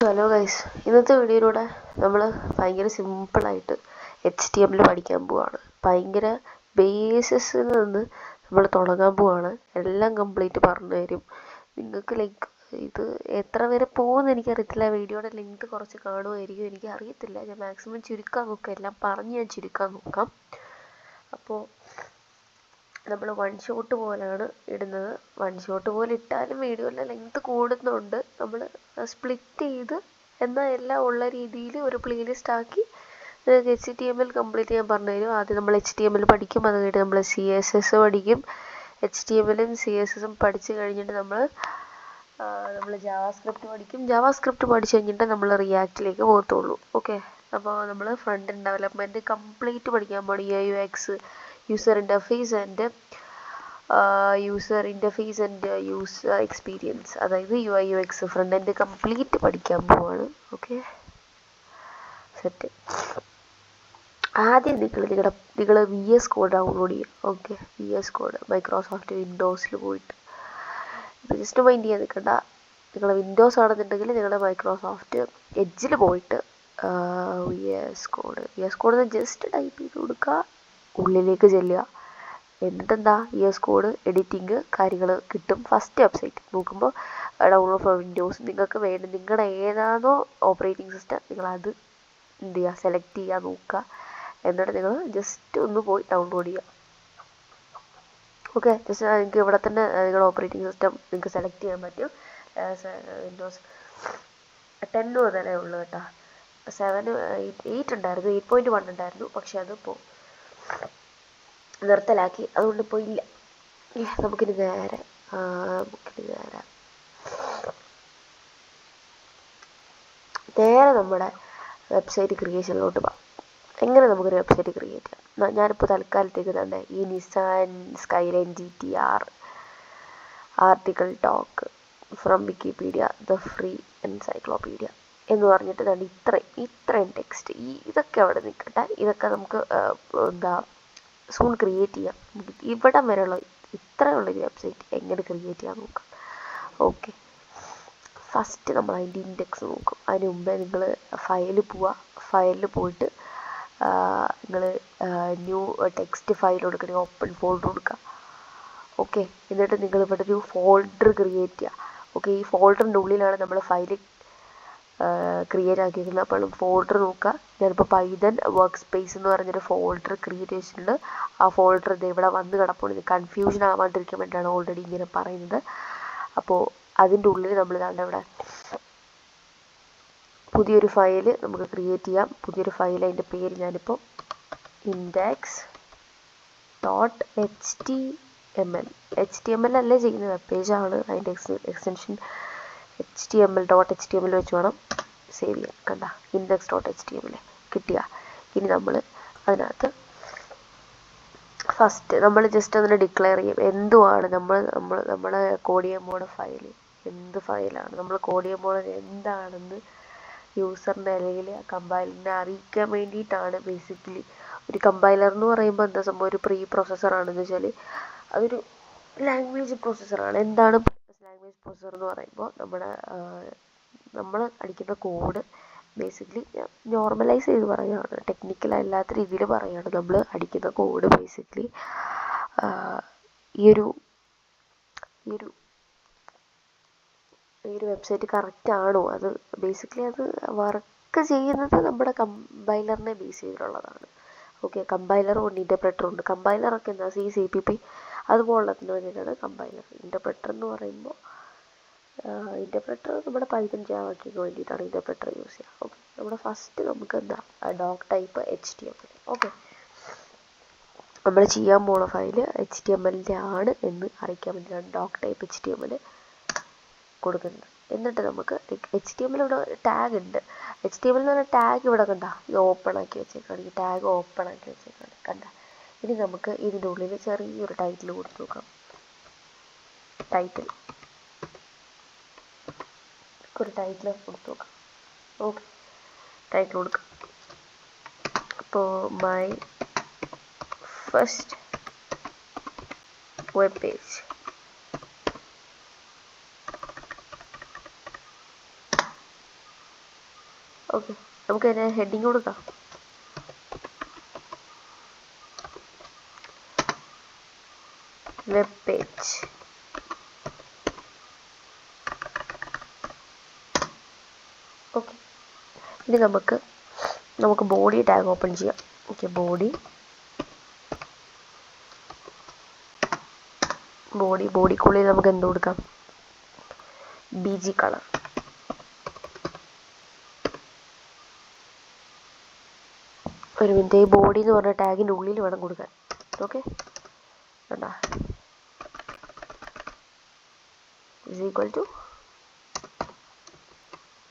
Hello guys, ഇന്നത്തെ വീഡിയോയിലൂടെ നമ്മൾ ഭയങ്കര സിമ്പിളായിട്ട് HTML പഠിക്കാൻ പോവാണ്. ഭയങ്കര ബേസിസിൽ നിന്ന് നമ്മൾ തുടങ്ങാൻ പോവാണ്. എല്ലാം കംപ്ലീറ്റ് പറഞ്ഞു തരും നിങ്ങൾക്ക്. ഇത് എത്ര വരെ പോകുമെന്ന് എനിക്കറിയത്തില്ല. വീഡിയോയുടെ ലെങ്ത് കുറച്ച് കാണുമായിരിക്കും, എനിക്കറിയത്തില്ല. ഞാൻ മാക്സിമം ചുരുക്കാൻ നോക്കാം, എല്ലാം പറഞ്ഞ് ഞാൻ ചുരുക്കാൻ നോക്കാം. അപ്പോൾ നമ്മൾ വൺ ഷോട്ട് പോലെയാണ് ഇടുന്നത്. വൺ ഷോട്ട് പോലെ ഇട്ടാലും വീഡിയോയിലെ ലെങ്ത് കൂടുന്നുണ്ട്. നമ്മൾ സ്പ്ലിറ്റ് ചെയ്ത് എന്നാൽ എല്ലാം ഉള്ള രീതിയിൽ ഒരു പ്ലേലിസ്റ്റ് ആക്കി HTML കംപ്ലീറ്റ് ചെയ്യാൻ പറഞ്ഞു തരും. ആദ്യം നമ്മൾ HTML പഠിക്കും, അത് കഴിഞ്ഞിട്ട് നമ്മൾ CSS പഠിക്കും. HTMLും CSSും പഠിച്ചു കഴിഞ്ഞിട്ട് നമ്മൾ ജാവാസ്ക്രിപ്റ്റ് പഠിക്കും. ജാവാസ്ക്രിപ്റ്റ് പഠിച്ചു കഴിഞ്ഞിട്ട് നമ്മൾ റിയാക്റ്റിലേക്ക് പോകത്തുള്ളൂ. ഓക്കെ, അപ്പോൾ നമ്മൾ ഫ്രണ്ട് എൻഡ് ഡെവലപ്മെൻറ്റ് കംപ്ലീറ്റ് പഠിക്കാൻ പോകണം. UX, user interface and user experience, അതായത് UI UX front end complete പഠിക്കാൻ പോവാണ്. Okay, set. ആദ്യം നിങ്ങൾ VS കോഡ് ഡൗൺലോഡ് ചെയ്യുക. ഓക്കെ, VS കോഡ് മൈക്രോസോഫ്റ്റ് വിൻഡോസിൽ പോയിട്ട് ഇത് ജസ്റ്റ് മൈൻഡ് ചെയ്യാൻ നിൽക്കണ്ട. നിങ്ങൾ വിൻഡോസ് ആണെന്നുണ്ടെങ്കിൽ നിങ്ങൾ മൈക്രോസോഫ്റ്റ് എഡ്ജിൽ പോയിട്ട് VS കോഡ് ജസ്റ്റ് ടൈപ്പ് ചെയ്ത് കൊടുക്കുക, ഉള്ളിലേക്ക് ചെല്ലുക. എന്നിട്ടെന്താ, VS കോഡ് എഡിറ്റിങ് കാര്യങ്ങൾ കിട്ടും. ഫസ്റ്റ് വെബ്സൈറ്റ് നോക്കുമ്പോൾ ഡൗൺലോഡ് ഫോർ വിൻഡോസ്, നിങ്ങൾക്ക് വേണ്ട നിങ്ങളുടെ ഏതാണോ ഓപ്പറേറ്റിംഗ് സിസ്റ്റം നിങ്ങളത് എന്ത് ചെയ്യുക, സെലക്ട് ചെയ്യുക, നോക്കുക. എന്നിട്ട് നിങ്ങൾ ജസ്റ്റ് ഒന്ന് പോയി ഡൗൺലോഡ് ചെയ്യുക. ഓക്കെ, ജസ്റ്റ് നിങ്ങൾക്ക് ഇവിടെ തന്നെ നിങ്ങളുടെ ഓപ്പറേറ്റിംഗ് സിസ്റ്റം നിങ്ങൾക്ക് സെലക്ട് ചെയ്യാൻ പറ്റും. വിൻഡോസ് 10 മുതലേ ഉള്ളൂ കേട്ടോ. 7, 8 ഉണ്ടായിരുന്നു, 8.1 ഉണ്ടായിരുന്നു. പക്ഷെ അതിപ്പോൾ നിർത്തലാക്കി, അതുകൊണ്ട് ഇപ്പോൾ ഇല്ല. നമുക്കിനി നേരെ നമ്മുടെ വെബ്സൈറ്റ് ക്രിയേഷനിലോട്ട് പോകാം. എങ്ങനെ നമുക്കൊരു വെബ്സൈറ്റ് ക്രിയേറ്റ് ചെയ്യാം? ഞാനിപ്പോൾ തൽക്കാലത്തേക്ക് തന്നെ ഈ Nissan Skyline GTR article talk from Wikipedia the free encyclopedia എന്ന് പറഞ്ഞിട്ട് തന്നെ ഇത്രയും ടെക്സ്റ്റ് ഇതൊക്കെ അവിടെ നിൽക്കട്ടെ. ഇതൊക്കെ നമുക്ക് സൂൺ ക്രിയേറ്റ് ചെയ്യാം. ഇവിടം വരെയുള്ള ഇത്രയുള്ളൊരു വെബ്സൈറ്റ് എങ്ങനെ ക്രിയേറ്റ് ചെയ്യാൻ നോക്കാം. ഓക്കെ, ഫസ്റ്റ് നമ്മൾ അതിൻ്റെ ഇൻഡെക്സ് നോക്കും. അതിന് മുമ്പേ നിങ്ങൾ ഫയലിൽ പോവുക. ഫയലിൽ പോയിട്ട് നിങ്ങൾ ന്യൂ ടെക്സ്റ്റ് ഫയൽ കൊടുക്കണമെങ്കിൽ ഓപ്പൺ ഫോൾഡർ കൊടുക്കുക. ഓക്കെ, എന്നിട്ട് നിങ്ങൾ ഇവിടെ ഒരു ഫോൾഡർ ക്രിയേറ്റ് ചെയ്യുക. ഓക്കെ, ഈ ഫോൾഡറിൻ്റെ ഉള്ളിലാണ് നമ്മൾ ഫയൽ ക്രിയേറ്റ് ആക്കിയിരിക്കുന്നത്. അപ്പോൾ ഫോൾഡർ നോക്കുക. ഞാനിപ്പോൾ പൈതൺ വർക്ക് സ്പേസ് എന്ന് പറഞ്ഞൊരു ഫോൾഡർ ക്രിയേറ്റ് ചെയ്തിട്ടുണ്ട്. ആ ഫോൾഡർ ഇത് ഇവിടെ വന്ന് കിടപ്പുണ്ട്. ഇത് കൺഫ്യൂഷൻ ആവാണ്ടിരിക്കാൻ വേണ്ടിയിട്ടാണ് ഓൾറെഡി ഇങ്ങനെ പറയുന്നത്. അപ്പോൾ അതിൻ്റെ ഉള്ളിൽ നമ്മൾ ഇവിടെ പുതിയൊരു ഫയൽ നമുക്ക് ക്രിയേറ്റ് ചെയ്യാം. പുതിയൊരു ഫയൽ, അതിൻ്റെ പേര് ഞാനിപ്പോൾ index.html അല്ലേ ചെയ്യുന്നത്, വെബ് പേജാണ്. അതിൻ്റെ എക്സ്റ്റൻഷൻ HTML.html വെച്ച് വേണം സേവ് ചെയ്യാൻ. കണ്ട, index.html കിട്ടിയ. ഇനി നമ്മൾ അതിനകത്ത് ഫസ്റ്റ് നമ്മൾ ജസ്റ്റ് അതിനെ ഡിക്ലെയർ ചെയ്യും. എന്തുവാണ് നമ്മളെ കോഡ് ചെയ്യാൻ പോണ ഫയൽ, എന്ത് ഫയലാണ് നമ്മൾ കോഡ് ചെയ്യാൻ പോണത് എന്താണെന്ന് യൂസറിൻ്റെ അല്ലെങ്കിൽ കമ്പൈലറിനെ അറിയിക്കാൻ വേണ്ടിയിട്ടാണ്. ബേസിക്കലി ഒരു കമ്പൈലർ എന്ന് പറയുമ്പോൾ എന്താ സംഭവം, ഒരു പ്രീ പ്രോസസ്സറാണെന്ന് വെച്ചാൽ അതൊരു ലാംഗ്വേജ് പ്രോസസ്സറാണ്. എന്താണ് ലാംഗ്വേജ് പ്രോസസ്സർ എന്ന് പറയുമ്പോൾ നമ്മൾ അടിക്കുന്ന കോഡ് ബേസിക്കലി നോർമലൈസ് ചെയ്ത് പറയുകയാണ്, ടെക്നിക്കലല്ലാത്ത രീതിയിൽ പറയുകയാണ്. നമ്മൾ അടിക്കുന്ന കോഡ് ബേസിക്കലി ഈ ഒരു വെബ്സൈറ്റ് കറക്റ്റ് ആണോ, അത് ബേസിക്കലി അത് വർക്ക് ചെയ്യുന്നത് നമ്മുടെ കമ്പൈലറിനെ ബേസ് ചെയ്തിട്ടുള്ളതാണ്. ഓക്കെ, കമ്പൈലറും ഉണ്ട്, ഇൻ്റർപ്രെറ്ററും ഉണ്ട്. കമ്പൈലറൊക്കെ എന്താ CPP അതുപോലുള്ളതിന് വേണ്ടിയിട്ടാണ് കമ്പൈലർ. ഇൻ്റർപ്രെറ്റർ എന്ന് പറയുമ്പോൾ ഇൻ്റർപ്രെറ്റർ നമ്മുടെ പൈതൺ ജാവയ്ക്ക് വേണ്ടിയിട്ടാണ് ഇൻ്റർപ്രെറ്റർ യൂസ് ചെയ്യുക. ഓക്കെ, നമ്മുടെ ഫസ്റ്റ് നമുക്ക് എന്താ ഡോക് ടൈപ്പ് HTML. ഓക്കെ, നമ്മൾ ചെയ്യാൻ പോണ ഫയൽ HTMLൻ്റെ ആണ് എന്ന് അറിയിക്കാൻ വേണ്ടിയിട്ടാണ് ഡോക് ടൈപ്പ് HTML കൊടുക്കുന്നത്. എന്നിട്ട് നമുക്ക് HTML ഇവിടെ ടാഗ് ഉണ്ട്. HTML എന്ന് പറഞ്ഞ ടാഗ് ഇവിടെ കണ്ട, ഇത് ഓപ്പൺ ആക്കി വെച്ചേക്കാണ്. ഈ ടാഗ് ഓപ്പൺ ആക്കി വെച്ചേക്കാണ്, കണ്ട. ഇനി നമുക്ക് ഇതിൻ്റെ ഉള്ളിൽ ചെറിയൊരു ടൈറ്റിൽ കൊടുത്തു നോക്കാം. ഒരു ടൈറ്റിൽ കൊടുത്തു നോക്കാം. ഓക്കെ, ടൈറ്റിൽ കൊടുക്കാം. അപ്പോൾ my first web page. Okay, നമുക്ക് അതിനെ ഹെഡിങ് കൊടുക്കാം. Web page. ഓക്കെ, ഇനി നമുക്ക് ബോഡി ടാഗ് ഓപ്പൺ ചെയ്യാം. ഓക്കെ, ബോഡിക്കുള്ളിൽ നമുക്ക് എന്ത് കൊടുക്കാം? BG colour. ഒരു മിനിറ്റ്, ഈ ബോഡി എന്ന് പറഞ്ഞ ടാഗിൻ്റെ ഉള്ളിൽ വേണം കൊടുക്കാൻ. ഓക്കെ, വേണ്ട ഇസ് ഈക്വൽ ടു,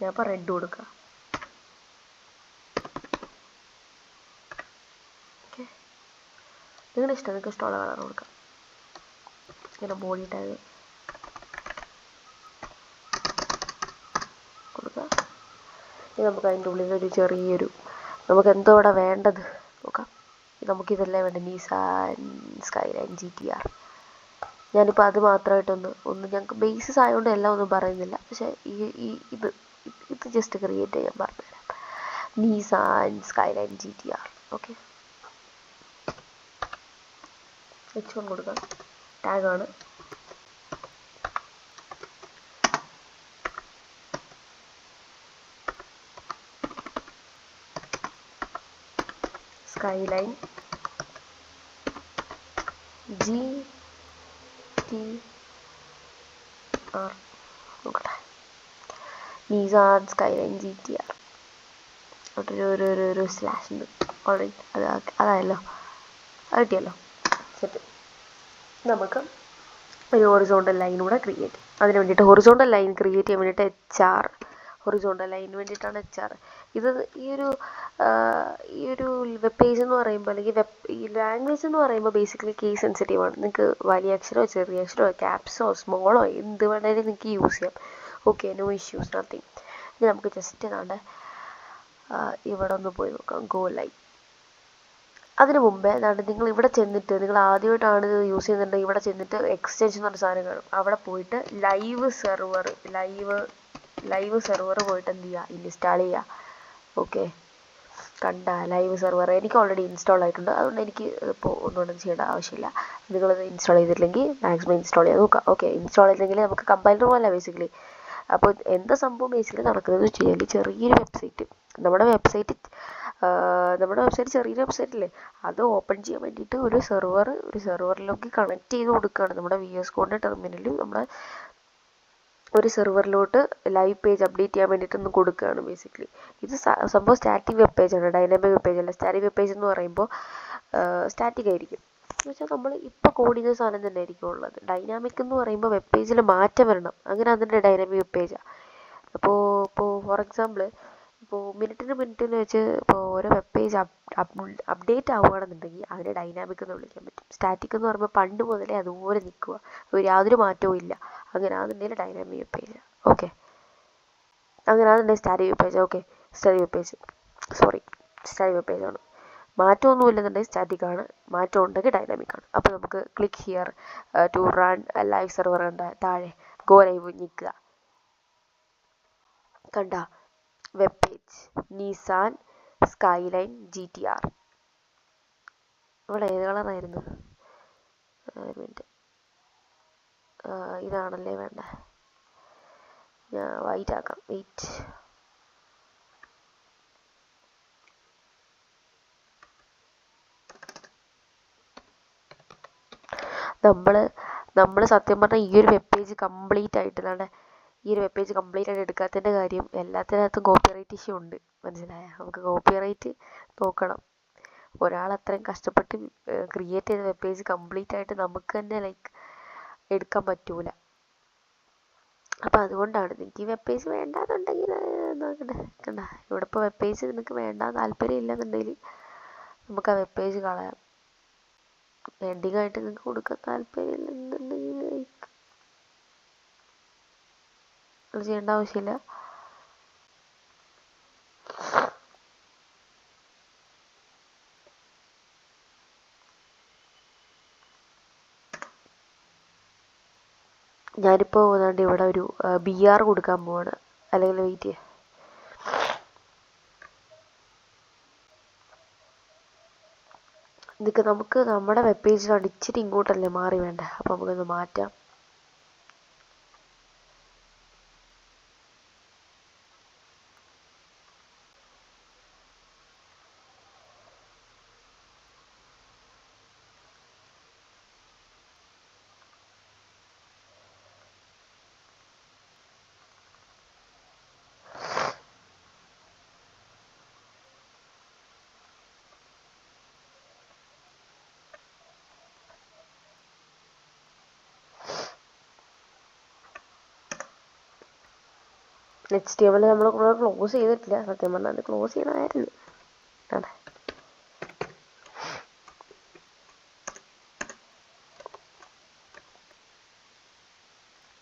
ഞാൻ ഇപ്പോൾ റെഡ് കൊടുക്കുക. ഓക്കെ, നിങ്ങളുടെ ഇഷ്ടം, നിങ്ങൾക്ക് ഇഷ്ടമുള്ള കളർ കൊടുക്കാം. ഇങ്ങനെ ബോഡി ടാഗ് കൊടുക്കുക. ഇനി നമുക്ക് അതിൻ്റെ ഉള്ളിൽ ഒരു ചെറിയൊരു, നമുക്ക് എന്തോ ഇവിടെ വേണ്ടത് നോക്കാം. നമുക്കിതല്ലേ വേണ്ടത്, നിസാൻ സ്കൈലൈൻ GTR. ഞാനിപ്പോൾ അത് മാത്രമായിട്ടൊന്ന് ഞങ്ങൾക്ക് ബേസിസ് ആയതുകൊണ്ട് എല്ലാം ഒന്നും പറയുന്നില്ല, പക്ഷേ ഇത് ജസ്റ്റ് ക്രിയേറ്റ് ചെയ്യാൻ പറഞ്ഞുതരാം. Nissan Skyline GTR. Okay, H1 കൊടുക്കാം. ടാഗാണ്. സ്കൈലൈൻ GTR നോക്കട്ടെ. നിസാൻ സ്കൈലൈൻ GTR ഒരു സ്ലാഷ് ഉണ്ട് ഓൾറെഡി, അതായല്ലോ, അത് കിട്ടിയല്ലോ. സെറ്റ്. നമുക്ക് ഒരു ഹൊറിസോണ്ടൽ ലൈൻ കൂടെ ക്രിയേറ്റ് ചെയ്യാം. അതിന് വേണ്ടിയിട്ട് ഹൊറിസോണ്ടൽ ലൈൻ ക്രിയേറ്റ് ചെയ്യാൻ വേണ്ടിയിട്ട് HR, ഹൊറിസോണ്ടൽ ലൈനിന് വേണ്ടിയിട്ടാണ് HR. ഇത് ഈ ഒരു വെബ് പേജ് എന്ന് പറയുമ്പോൾ, അല്ലെങ്കിൽ ഈ ലാംഗ്വേജ് എന്ന് പറയുമ്പോൾ ബേസിക്കലി കേസ് സെൻസിറ്റീവ് ആണ്. നിങ്ങൾക്ക് വലിയ അക്ഷരമോ ചെറിയ അക്ഷരമോ ക്യാപ്സോ സ്മോളോ എന്ത് വേണമെങ്കിലും നിങ്ങൾക്ക് യൂസ് ചെയ്യാം. Okay, no issues, nothing. ഇനി നമുക്ക് ജസ്റ്റ് ഏതാണ്ട് ഇവിടെ ഒന്ന് പോയി നോക്കാം, ഗോ ലൈവ്. അതിന് മുമ്പേ ഏതാണ്ട് നിങ്ങൾ ഇവിടെ ചെന്നിട്ട്, നിങ്ങൾ ആദ്യമായിട്ടാണ് ഇത് യൂസ് ചെയ്യുന്നുണ്ടെങ്കിൽ ഇവിടെ ചെന്നിട്ട് എക്സ്റ്റെൻഷൻ എന്ന് പറഞ്ഞ സാധനം കാണും. അവിടെ പോയിട്ട് ലൈവ് സെർവർ പോയിട്ട് എന്ത് ചെയ്യുക, ഇൻസ്റ്റാൾ ചെയ്യുക. ഓക്കെ, കണ്ട ലൈവ് സെർവർ എനിക്ക് ഓൾറെഡി ഇൻസ്റ്റാൾ ആയിട്ടുണ്ട്. അതുകൊണ്ട് എനിക്ക് ഇപ്പോൾ ഒന്നുകൊണ്ടും ചെയ്യേണ്ട ആവശ്യമില്ല. നിങ്ങളത് ഇൻസ്റ്റാൾ ചെയ്തിട്ടില്ലെങ്കിൽ മാക്സിമം ഇൻസ്റ്റാൾ ചെയ്യാൻ നോക്കുക. ഓക്കെ, ഇൻസ്റ്റാൾ ചെയ്തില്ലെങ്കിൽ നമുക്ക് കമ്പൈലർ പോലെ ബേസിക്കലി. അപ്പോൾ എന്താ സംഭവം ബേസിക്കലി നടക്കുന്നത് വെച്ച് കഴിഞ്ഞാൽ, ചെറിയൊരു വെബ്സൈറ്റ്, നമ്മുടെ വെബ്സൈറ്റ് ചെറിയൊരു വെബ്സൈറ്റ് അല്ലേ, അത് ഓപ്പൺ ചെയ്യാൻ വേണ്ടിയിട്ട് ഒരു സെർവറിലേക്ക് കണക്ട് ചെയ്ത് കൊടുക്കുകയാണ്. നമ്മുടെ VS Code ടെർമിനലിൽ നമ്മുടെ ഒരു സെർവറിലോട്ട് ലൈവ് പേജ് അപ്ഡേറ്റ് ചെയ്യാൻ വേണ്ടിയിട്ടൊന്ന് കൊടുക്കുകയാണ് ബേസിക്കലി. ഇത് സംഭവം സ്റ്റാറ്റിക് വെബ് പേജാണ്, ഡൈനാമിക് വെബ് പേജ് അല്ല. സ്റ്റാറ്റിക് വെബ് പേജ് എന്ന് പറയുമ്പോൾ സ്റ്റാറ്റിക് ആയിരിക്കും, എന്ന് വെച്ചാൽ നമ്മൾ ഇപ്പോൾ കോഡ് ചെയ്ത സാധനം തന്നെ ആയിരിക്കും ഉള്ളത്. ഡൈനാമിക് എന്ന് പറയുമ്പോൾ വെബ് പേജിൽ മാറ്റം വരണം, അങ്ങനെ അതിൻ്റെ ഡൈനാമിക് വെബ് പേജാണ്. ഇപ്പോൾ ഫോർ എക്സാമ്പിൾ, ഇപ്പോൾ മിനിറ്റിന് വെച്ച് ഇപ്പോൾ ഓരോ വെബ് പേജ് അപ്ഡേറ്റ് ആവുകയാണെന്നുണ്ടെങ്കിൽ അതിനെ ഡൈനാമിക് എന്ന് വിളിക്കാൻ പറ്റും. സ്റ്റാറ്റിക് എന്ന് പറയുമ്പോൾ പണ്ട് മുതലേ അതുപോലെ നിൽക്കുക, യാതൊരു മാറ്റവും ഇല്ല. അങ്ങനെ ആണെന്നുണ്ടെങ്കിൽ ഡൈനാമിക് വെബ് പേജ്. ഓക്കെ, അങ്ങനെ ആണെന്നുണ്ടെങ്കിൽ static web page. Okay, static web പേജാണ്. മാറ്റമൊന്നും ഇല്ലെന്നുണ്ടെങ്കിൽ സ്റ്റാറ്റിക് ആണ്, മാറ്റം ഉണ്ടെങ്കിൽ ഡൈനാമിക് ആണ്. അപ്പോൾ നമുക്ക് click here to run live server കണ്ട താഴെ ഗോ ലൈവ് നിൽക്കുക. കണ്ട web page Nissan Skyline GTR. ഇവിടെ ഏത് കളറായിരുന്നു? ഒരു മിനിറ്റ്, ഇതാണല്ലേ വേണ്ട, ഞാൻ വൈറ്റ് ആക്കാം. വെയിറ്റ്, നമ്മൾ സത്യം പറഞ്ഞാൽ ഈ ഒരു വെബ് പേജ് കംപ്ലീറ്റ് ആയിട്ട് എടുക്കാത്തതിൻ്റെ കാര്യം, എല്ലാത്തിനകത്തും കോപ്പിറൈറ്റ് ഇഷ്യൂ ഉണ്ട്, മനസ്സിലായ? നമുക്ക് കോപ്പിറൈറ്റ് നോക്കണം. ഒരാൾ അത്രയും കഷ്ടപ്പെട്ട് ക്രിയേറ്റ് ചെയ്ത വെബ് പേജ് കംപ്ലീറ്റ് ആയിട്ട് നമുക്ക് തന്നെ എടുക്കാൻ പറ്റൂല. അപ്പം അതുകൊണ്ടാണ് നിങ്ങൾക്ക് ഈ വെബ് പേജ് വേണ്ടാന്നുണ്ടെങ്കിൽ നോക്കട്ടെ. കണ്ട ഇവിടെ ഇപ്പോൾ വെബ് പേജ് നിങ്ങൾക്ക് വേണ്ട താല്പര്യം ഇല്ലെന്നുണ്ടെങ്കിൽ നമുക്ക് ആ വെബ് പേജ് കളയാം. ഹെഡിങ് ആയിട്ട് നിങ്ങൾക്ക് കൊടുക്കാൻ താല്പര്യം ഇല്ലെന്നുണ്ടെങ്കിൽ അത് ചെയ്യേണ്ട ആവശ്യമില്ല. ഞാനിപ്പോൾ ഇവിടെ ഒരു BR കൊടുക്കാൻ പോവാണ്, അല്ലെങ്കിൽ വെയിറ്റ് ചെയ്യാം. ഇതൊക്കെ നമുക്ക് നമ്മുടെ വെബ് പേജിലാണ് ഇച്ചിരി ഇങ്ങോട്ടല്ലേ മാറി വേണ്ടേ, അപ്പോൾ നമുക്കൊന്ന് മാറ്റാം. HTML നമ്മൾ ക്ലോസ് ചെയ്തിട്ടില്ല, സത്യം പറഞ്ഞാൽ അത് ക്ലോസ് ചെയ്യണമായിരുന്നു. അതെ,